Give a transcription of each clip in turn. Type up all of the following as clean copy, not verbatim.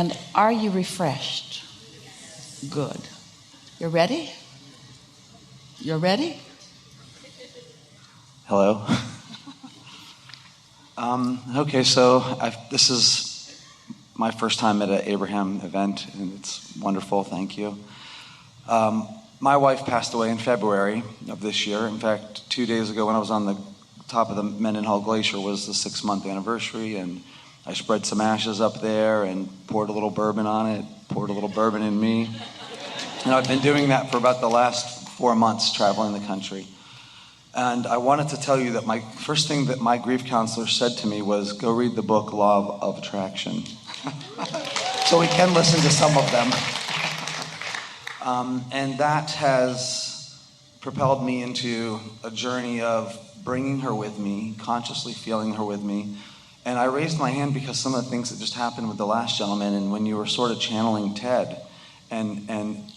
And are you refreshed? Good. You're ready? You're ready? Hello. Okay, so this is my first time at an Abraham event, and it's wonderful. Thank you. My wife passed away in February of this year. In fact, 2 days ago when I was on the top of the Mendenhall Glacier was the 6-month anniversary, and I spread some ashes up there and poured a little bourbon on it, poured a little bourbon in me. And I've been doing that for about the last 4 months, traveling the country. And I wanted to tell you that my first thing that my grief counselor said to me was, go read the book Law of Attraction. So we can listen to some of them. And that has propelled me into a journey of bringing her with me, consciously feeling her with me. And I raised my hand because some of the things that just happened with the last gentleman, and when you were sort of channeling Ted, and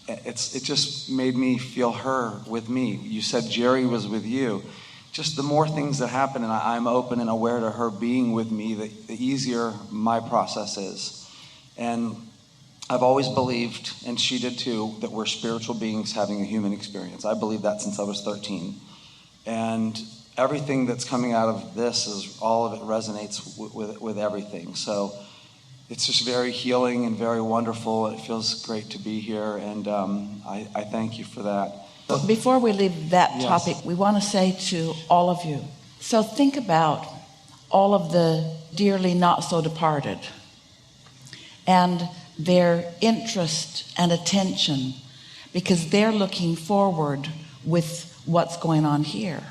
it just made me feel her with me. You said Jerry was with you. Just the more things that happen, and I'm open and aware to her being with me, the easier my process is. And I've always believed, and she did too, that we're spiritual beings having a human experience. I believed that since I was 13. And everything that's coming out of this, is all of it resonates with everything. So it's just very healing and very wonderful. It feels great to be here, and I thank you for that. Before we leave that topic, we want to say to all of you, so think about all of the dearly not so departed and their interest and attention, because they're looking forward with what's going on here.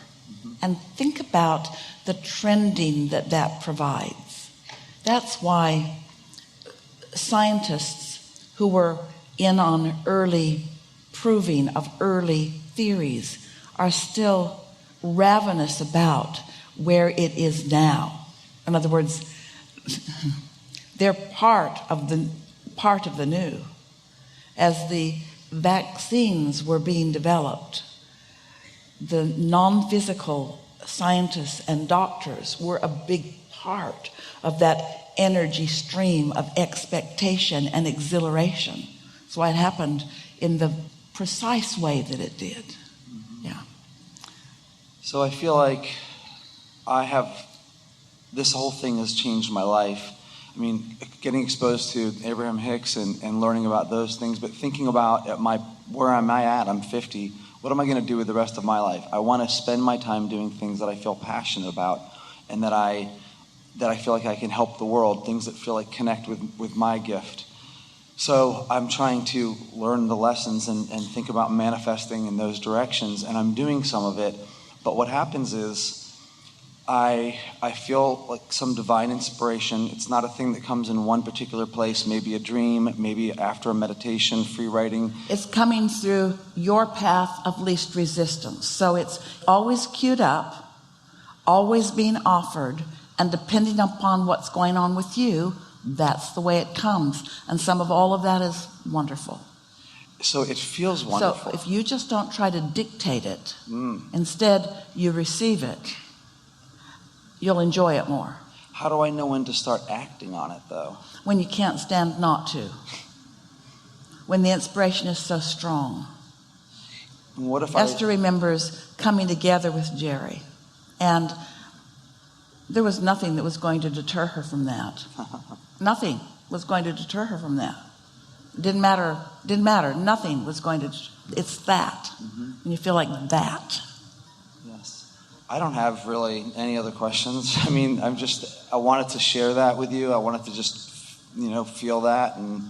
And think about the trending that provides. That's why scientists who were in on early proving of early theories are still ravenous about where it is now. In other words, they're part of the new. As the vaccines were being developed, the non-physical scientists and doctors were a big part of that energy stream of expectation and exhilaration. That's why it happened in the precise way that it did. Yeah. So I feel like this whole thing has changed my life. I mean, getting exposed to Abraham Hicks and learning about those things, but thinking about where am I at? I'm 50. What am I going to do with the rest of my life? I want to spend my time doing things that I feel passionate about, and that I feel like I can help the world, things that feel like connect with my gift. So I'm trying to learn the lessons and think about manifesting in those directions, and I'm doing some of it. But what happens is I feel like some divine inspiration. It's not a thing that comes in one particular place, maybe a dream, maybe after a meditation, free writing. It's coming through your path of least resistance. So it's always queued up, always being offered, and depending upon what's going on with you, that's the way it comes. And some of all of that is wonderful. So it feels wonderful. So if you just don't try to dictate it, instead you receive it, you'll enjoy it more. How do I know when to start acting on it, though? When you can't stand not to. When the inspiration is so strong. What if Esther remembers coming together with Jerry, and there was nothing that was going to deter her from that. Nothing was going to deter her from that. Didn't matter. Nothing was going to. It's that. And you feel like that. Yes. I don't have really any other questions. I mean, I wanted to share that with you. I wanted to just, feel that. And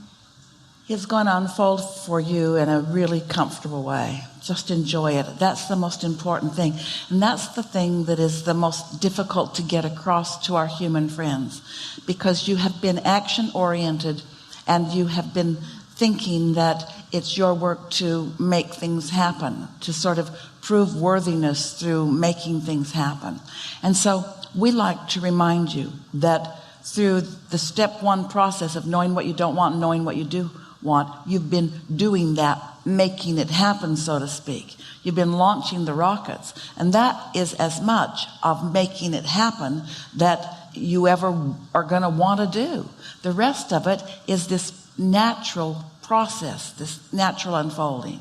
it's going to unfold for you in a really comfortable way. Just enjoy it. That's the most important thing. And that's the thing that is the most difficult to get across to our human friends, because you have been action-oriented and you have been thinking that it's your work to make things happen, to sort of prove worthiness through making things happen. And so we like to remind you that through the step one process of knowing what you don't want and knowing what you do want, you've been doing that, making it happen, so to speak. You've been launching the rockets, and that is as much of making it happen that you ever are going to want to do. The rest of it is this natural process, this natural unfolding.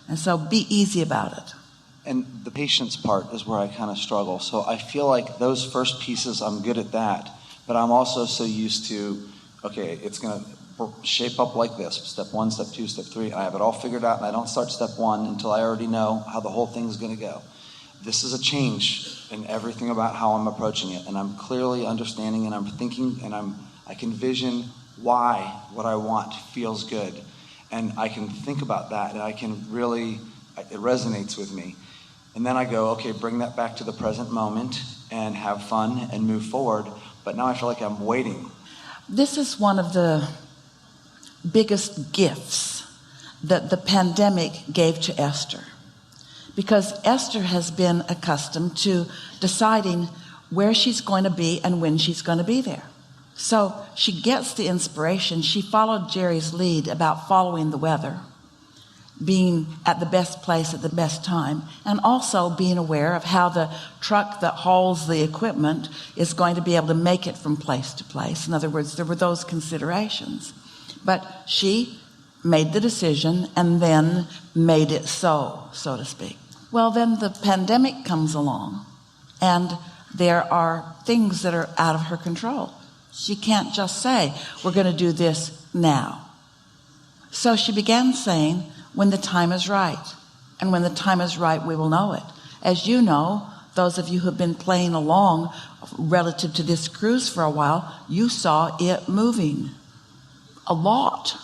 And so be easy about it. And the patience part is where I kind of struggle. So I feel like those first pieces, I'm good at that. But I'm also so used to, okay, it's going to shape up like this. Step 1, step 2, step 3. I have it all figured out, and I don't start step 1 until I already know how the whole thing's going to go. This is a change in everything about how I'm approaching it. And I'm clearly understanding, and I'm thinking, and I can vision why what I want feels good. And I can think about that, and I can really, it resonates with me. And then I go, okay, bring that back to the present moment and have fun and move forward. But now I feel like I'm waiting. This is one of the biggest gifts that the pandemic gave to Esther. Because Esther has been accustomed to deciding where she's going to be and when she's going to be there. So she gets the inspiration. She followed Jerry's lead about following the weather, being at the best place at the best time, and also being aware of how the truck that hauls the equipment is going to be able to make it from place to place. In other words, there were those considerations. But she made the decision and then made it so to speak. Well, then the pandemic comes along, and there are things that are out of her control. She can't just say, we're going to do this now. So she began saying, when the time is right. And when the time is right, we will know it. As you know, those of you who have been playing along relative to this cruise for a while, you saw it moving a lot.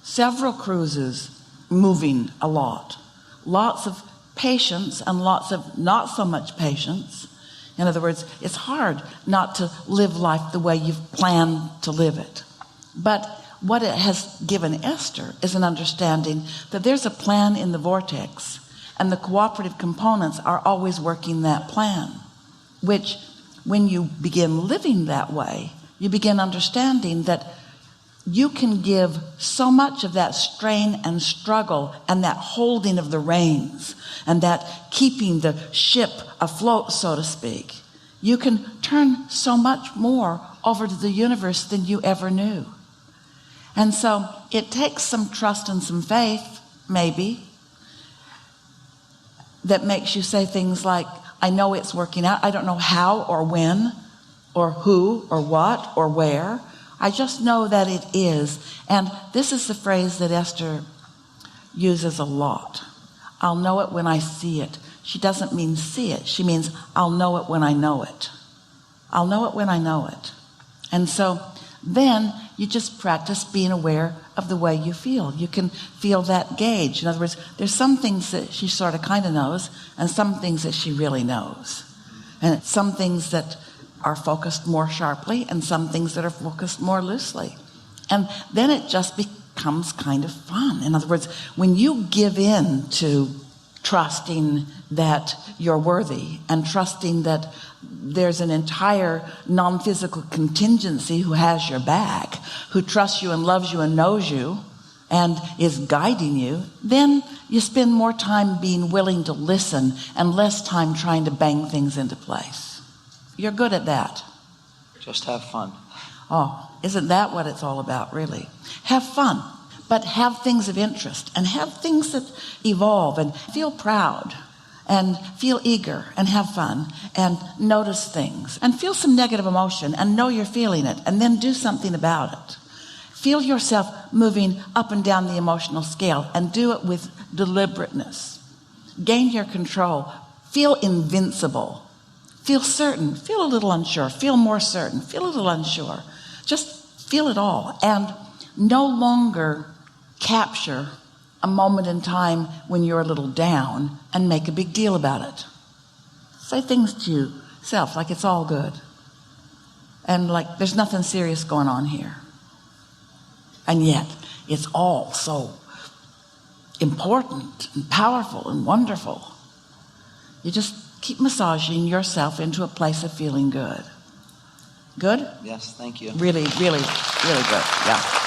Several cruises moving a lot. Lots of patience and lots of not so much patience. In other words, it's hard not to live life the way you've planned to live it. But what it has given Esther is an understanding that there's a plan in the vortex, and the cooperative components are always working that plan, which when you begin living that way, you begin understanding that you can give so much of that strain and struggle and that holding of the reins and that keeping the ship afloat, so to speak. You can turn so much more over to the universe than you ever knew. And so it takes some trust and some faith, maybe, that makes you say things like, I know it's working out. I don't know how or when or who or what or where. I just know that it is. And this is the phrase that Esther uses a lot. I'll know it when I see it. She doesn't mean see it. She means I'll know it when I know it. I'll know it when I know it. And so then you just practice being aware of the way you feel. You can feel that gauge. In other words, there's some things that she sort of kind of knows and some things that she really knows. And some things that are focused more sharply and some things that are focused more loosely. And then it just becomes kind of fun. In other words, when you give in to trusting that you're worthy and trusting that there's an entire non-physical contingency who has your back, who trusts you and loves you and knows you and is guiding you, then you spend more time being willing to listen and less time trying to bang things into place. You're good at that. Just have fun. Oh, isn't that what it's all about, really? Have fun, but have things of interest and have things that evolve and feel proud and feel eager and have fun and notice things and feel some negative emotion and know you're feeling it and then do something about it. Feel yourself moving up and down the emotional scale and do it with deliberateness. Gain your control. Feel invincible. Feel certain, feel a little unsure, feel more certain, feel a little unsure. Just feel it all and no longer capture a moment in time when you're a little down and make a big deal about it. Say things to yourself like it's all good and like there's nothing serious going on here. And yet it's all so important and powerful and wonderful. You just keep massaging yourself into a place of feeling good. Good? Yes, thank you. Really, really, really good. Yeah.